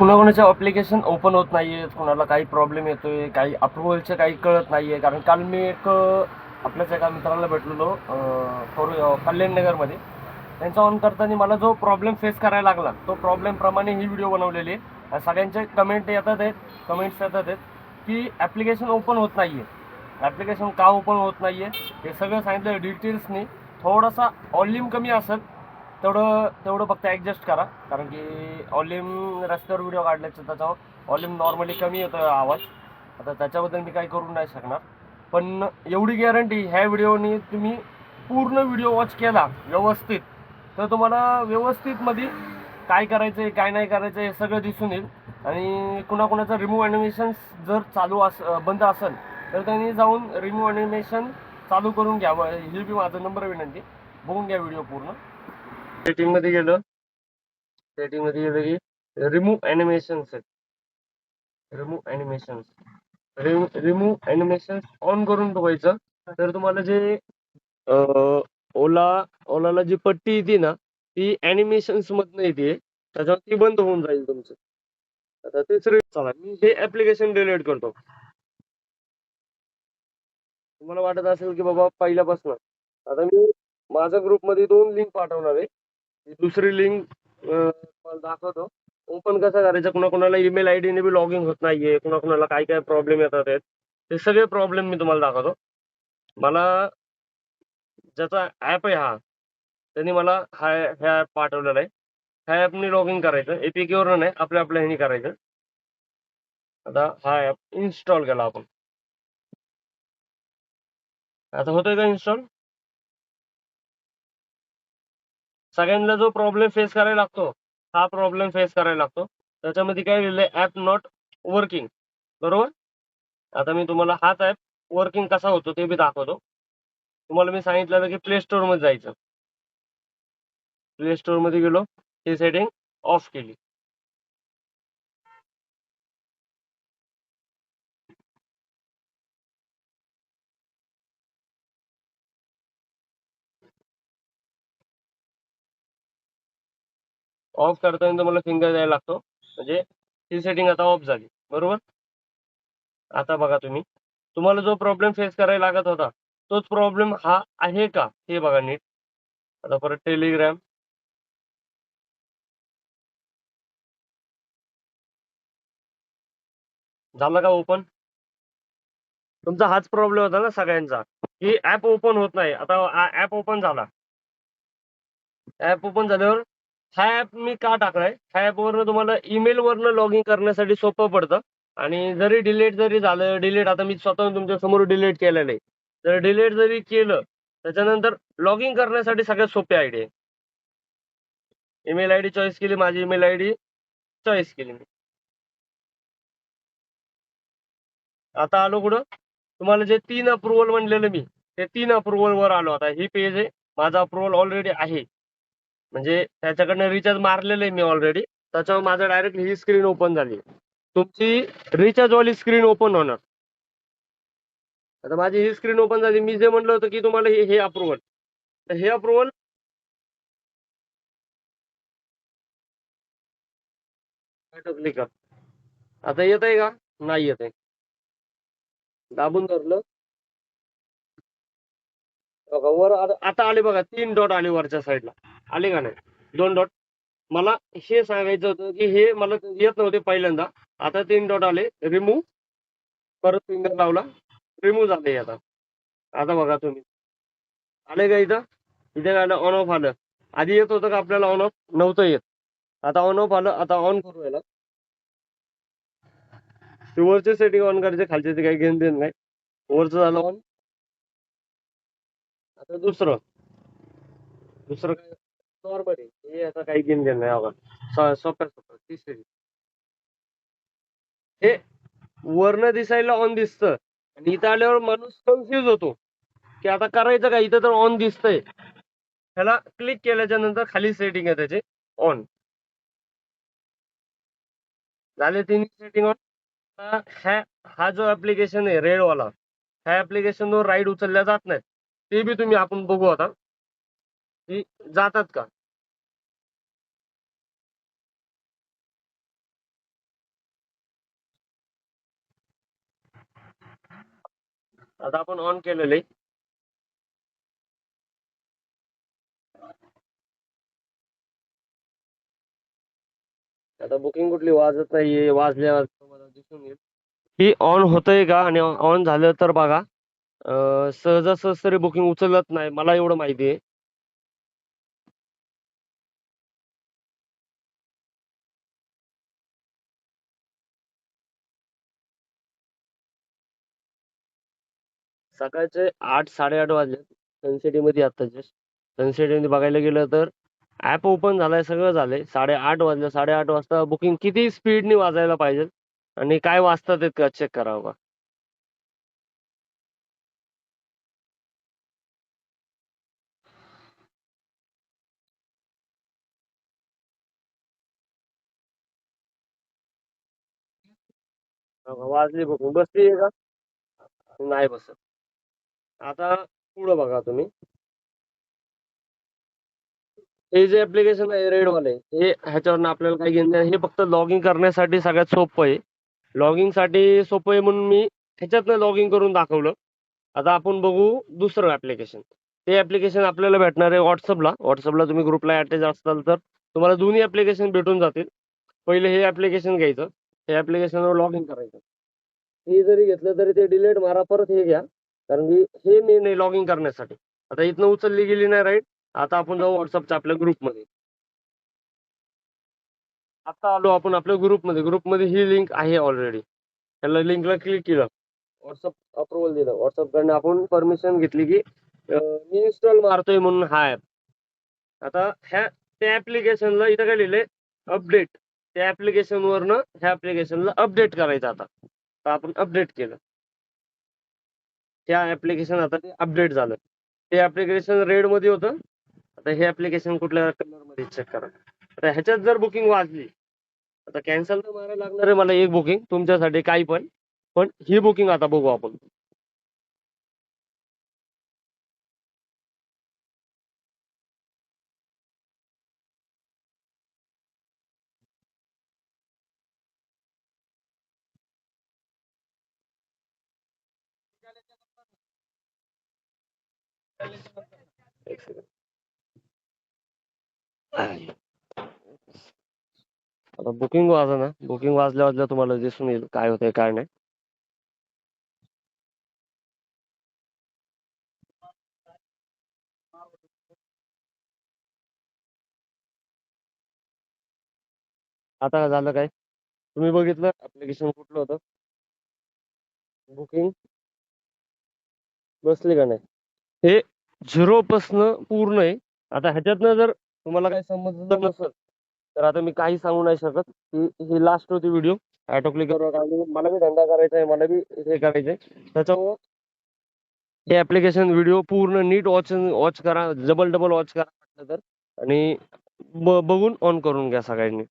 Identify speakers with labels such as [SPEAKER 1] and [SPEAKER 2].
[SPEAKER 1] कुणाकुणाचे application open होत नाहीये, कुणाला काही प्रॉब्लेम येतोय, काही अप्रुव्हलचे काही कळत नाहीये. कारण काल मी आपल्याच एका मित्राला भेटलेलो कल्याणनगरमध्ये. त्यांचा ऑन करताना मला जो प्रॉब्लेम फेस करायला लागला, तो प्रॉब्लेम प्रमाणे ही व्हिडिओ बनवलेली आहे. सगळ्यांचे कमेंट्स येतात आहेत की ॲप्लिकेशन ओपन होत नाहीये. ॲप्लिकेशन का ओपन होत नाहीये हे सगळं सांगितलं डिटेल्सनी. थोडासा वॉल्यूम कमी असेल तेवढं फक्त ॲडजस्ट करा, कारण की वॉल्यूम रस्त्यावर व्हिडिओ काढल्याचं त्याच्यावर वॉल्यूम नॉर्मली कमी येतो आवाज. आता त्याच्याबद्दल मी काही करू नाही शकणार, पण एवढी गॅरंटी ह्या व्हिडिओनी तुम्ही पूर्ण व्हिडिओ वॉच केला व्यवस्थित तर तुम्हाला व्यवस्थितमध्ये काय करायचं आहे काय नाही करायचं हे सगळं दिसून येईल. आणि कुणाकुणाचं रिमूव्ह ॲनिमेशन जर बंद असेल तर त्यांनी जाऊन रिमूव्ह ॲनिमेशन चालू करून घ्यावं. ही बी माझा नंबर विनंती. बघून घ्या व्हिडिओ पूर्ण. सेटिंगमध्ये गेलं की रिमूव्ह ॲनिमेशन्स आहेत. रिमूव्ह ॲनिमेशन्स ऑन करून ठेवायचं. तर तुम्हाला जे ओलाला जी पट्टी येते ना ती ॲनिमेशन्स मधनं येते, त्याच्यावर ती बंद होऊन जाईल तुमचं. आता तिसरं चला मी हे ॲप्लिकेशन डिलीट करतो. तुम्हाला वाटत असेल की बाबा पहिल्यापासून आता मी माझ्या ग्रुपमध्ये 2 लिंक पाठवणार आहे. दुसरी लिंक तुम्हाला दाखवतो. ओपन कसं करायचं, कुणाकुणाला ईमेल आयडीने बी लॉग इन होत नाहीये, कुणाकुणाला काय काय प्रॉब्लेम येतात आहेत, ते सगळे प्रॉब्लेम मी तुम्हाला दाखवतो. मला ज्याचा ॲप आहे त्यांनी मला ह्या ॲप पाठवलेला आहे. ह्या ॲपनी लॉग इन करायचं. APK वरून नाही, आपल्या ह्यानी करायचं. आता हा ॲप इन्स्टॉल केला आपण. आता होतोय का इन्स्टॉल? सगळ्यांना जो प्रॉब्लेम फेस करायला लागतो हा प्रॉब्लेम फेस करायला लागतो. त्याच्यामध्ये काय लिहिलंय, ॲप नॉट वर्किंग, बरोबर. आता मी तुम्हाला हाच ॲप वर्किंग कसा होतो ते बी दाखवतो. तुम्हाला मी सांगितलेलं की प्ले स्टोअर मध्ये जायचं. प्ले स्टोअर मध्ये गेलो, ही सेटिंग ऑफ केली. ऑफ करताना तुम्हाला फिंगर द्यायला लागतो, म्हणजे ही सेटिंग आता ऑफ झाली, बरोबर. आता बघा तुम्हाला जो प्रॉब्लेम फेस करायला लागत होता तोच प्रॉब्लेम हा आहे का हे बघा नीट. आता परत टेलिग्राम, झाला का ओपन? तुमचा हाच प्रॉब्लेम होता ना सगळ्यांचा, की ऍप ओपन होत नाही. आता ऍप ओपन झाला. ऍप ओपन झाल्यावर हा ऍप मी का टाकलाय, ह्या ऍपवरनं तुम्हाला ईमेल वरनं लॉग इन करण्यासाठी सोपं पडतं. आणि जरी डिलीट झालं, आता मी स्वतः तुमच्या समोर डिलीट केलेलं आहे, तर डिलीट जरी केलं त्याच्यानंतर लॉग इन करण्यासाठी सगळ्यात सोपी आयडिया आहे. ईमेल आयडी चॉईस केली, माझी ईमेल आयडी चॉईस केली मी. आता आलो कुठं, तुम्हाला जे 3 अप्रुव्हल म्हणलेलं मी, ते 3 अप्रुव्हल वर आलो. आता ही पेज आहे, माझा अप्रुव्हल ऑलरेडी आहे, म्हणजे त्याच्याकडनं रिचार्ज मारलेलं आहे मी ऑलरेडी. त्याच्यावर माझं डायरेक्ट ही स्क्रीन ओपन झाली. तुमची रिचार्ज वाली स्क्रीन ओपन होणार. आता माझी ही स्क्रीन ओपन झाली. मी जे म्हणलं होतं की तुम्हाला हे अप्रुव्हल, तर हे अप्रुव्हल क्लिक कर. आता येत आहे का? नाही येत आहे. दाबून धरलं बघा वर आता आले बघा, 3 डॉट आले वरच्या साईडला, आले का नाही? 2 डॉट. मला हे सांगायचं होतं की हे मला येत नव्हते पहिल्यांदा. आता 3 डॉट आले. रिमूव्ह, परत फिंगर लावला, रिमूव्ह झाले. आता बघा आले का इथं? इथे काय ऑन ऑफ आलं. आधी येत होतं का आपल्याला ऑन ऑफ? नव्हतं येत. आता ऑन ऑफ आलं. आता ऑन करू याला. वरचे सेटिंग ऑन करायचे, खालचे ते काही घेऊन देत नाही. वरचं झालं ऑन. आता दुसरं काय नॉर्मल आहे हे, आता काही घेऊन देत नाही. बघा सोप्या तिसरी, हे वरनं दिसायला ऑन दिसतं आणि इथं आल्यावर माणूस कन्फ्युज होतो की आता करायचं काय. इथं तर ऑन दिसतंय. ह्याला क्लिक केल्याच्या नंतर खाली सेटिंग आहे त्याचे ऑन झाले. 3 सेटिंग ऑन. हा जो ऍप्लिकेशन आहे रेडवाला, ह्या ऍप्लिकेशनवर राईड उचलल्या जात नाही. ते बी तुम्ही आपण बघू आता की जातात का. आता आपण ऑन केलेलं आहे. आता बुकिंग कुठली वाजत नाहीये, वाजल्यावर तुम्हाला दिसून येईल. ही ऑन होतंय का आणि ऑन झालं तर बघा. सहजासहज तरी बुकिंग उचलत नाही, मला एवढं माहिती आहे. सकाळचे 8-8:30 वाजले सनसिटीमध्ये आता जस्ट. सनसिटीमध्ये बघायला गेलं तर ॲप ओपन झालाय, सगळं झालंय. 8:30 वाजले. 8:30 वाजता बुकिंग किती स्पीडनी वाजायला पाहिजे आणि काय वाजतात ते का चेक करावं का. वाजली बुकिंग, बसली का? नाही बसत. आता पुढं बघा तुम्ही. हे जे ऍप्लिकेशन आहे रेडवाले, हे ह्याच्यावरनं आपल्याला काही घेणं नाही. हे फक्त लॉग इन करण्यासाठी सगळ्यात सोपं आहे. लॉग इन साठी सोपं आहे म्हणून मी ह्याच्यातनं लॉग इन करून दाखवलं. आता आपण बघू दुसरं ऍप्लिकेशन. ते ऍप्लिकेशन आपल्याला भेटणार आहे व्हॉट्सअपला. व्हॉट्सअपला तुम्ही ग्रुपला अटॅच असाल तर तुम्हाला दोन्ही ऍप्लिकेशन भेटून जातील. पहिले हे ऍप्लिकेशन घ्यायचं, हे ऍप्लिकेशनवर लॉग इन करायचं. हे जरी घेतलं तरी ते डिलीट मारा, परत हे घ्या, कारण की हे मेन आहे लॉग इन करण्यासाठी. आता इथनं उचलली गेली नाही, राईट. आता आपण जाऊ व्हॉट्सअपच्या आपल्या ग्रुपमध्ये. आता आलो आपण आपल्या ग्रुपमध्ये. ग्रुपमध्ये ही लिंक आहे ऑलरेडी. त्याला लिंकला क्लिक केलं, व्हॉट्सअप अप्रुव्हल दिलं. व्हॉट्सअपकडनं आपण परमिशन घेतली की मी इन्स्टॉल मारतोय म्हणून हा ॲप. आता त्या ऍप्लिकेशनला इथं काय लिहिलंय, अपडेट. त्या ऍप्लिकेशनवरनं ह्या ऍप्लिकेशनला अपडेट करायचं आता. तर आपण अपडेट केलं. त्या ऍप्लिकेशन आता ते अपडेट झालं. ते ऍप्लिकेशन रेड मध्ये होतं. आता हे ऍप्लिकेशन कुठल्या कलर मध्ये चेक करा. आता ह्याच्यात जर बुकिंग वाजली, आता कॅन्सल तर मारायला लागणार आहे मला एक बुकिंग तुमच्यासाठी काही पण. पण ही बुकिंग आता बघू आपण. एक second. आता बुकिंग वाजा ना, बुकिंग वाजल्या वाजल्या तुम्हाला दिसून येईल काय होतंय काय नाही. आता झालं काय, तुम्ही बघितलं ऍप्लिकेशन कुठलं होतं, बुकिंग बसली का नाही. हे झिरो पासनं पूर्ण आहे. आता ह्याच्यातनं जर तुम्हाला काही समजलं नसेल तर आता मी काही सांगू नाही शकत. ही लास्ट होती व्हिडिओ. ऑटो क्लिकरवर आणि मला बी धंदा करायचा आहे, मला बी हे करायचंय. त्याच्यामुळं हे ऍप्लिकेशन व्हिडिओ पूर्ण नीट वॉच वॉच करा, डबल डबल वॉच करा वाटलं तर. आणि बघून ऑन करून घ्या सगळ्यांनी.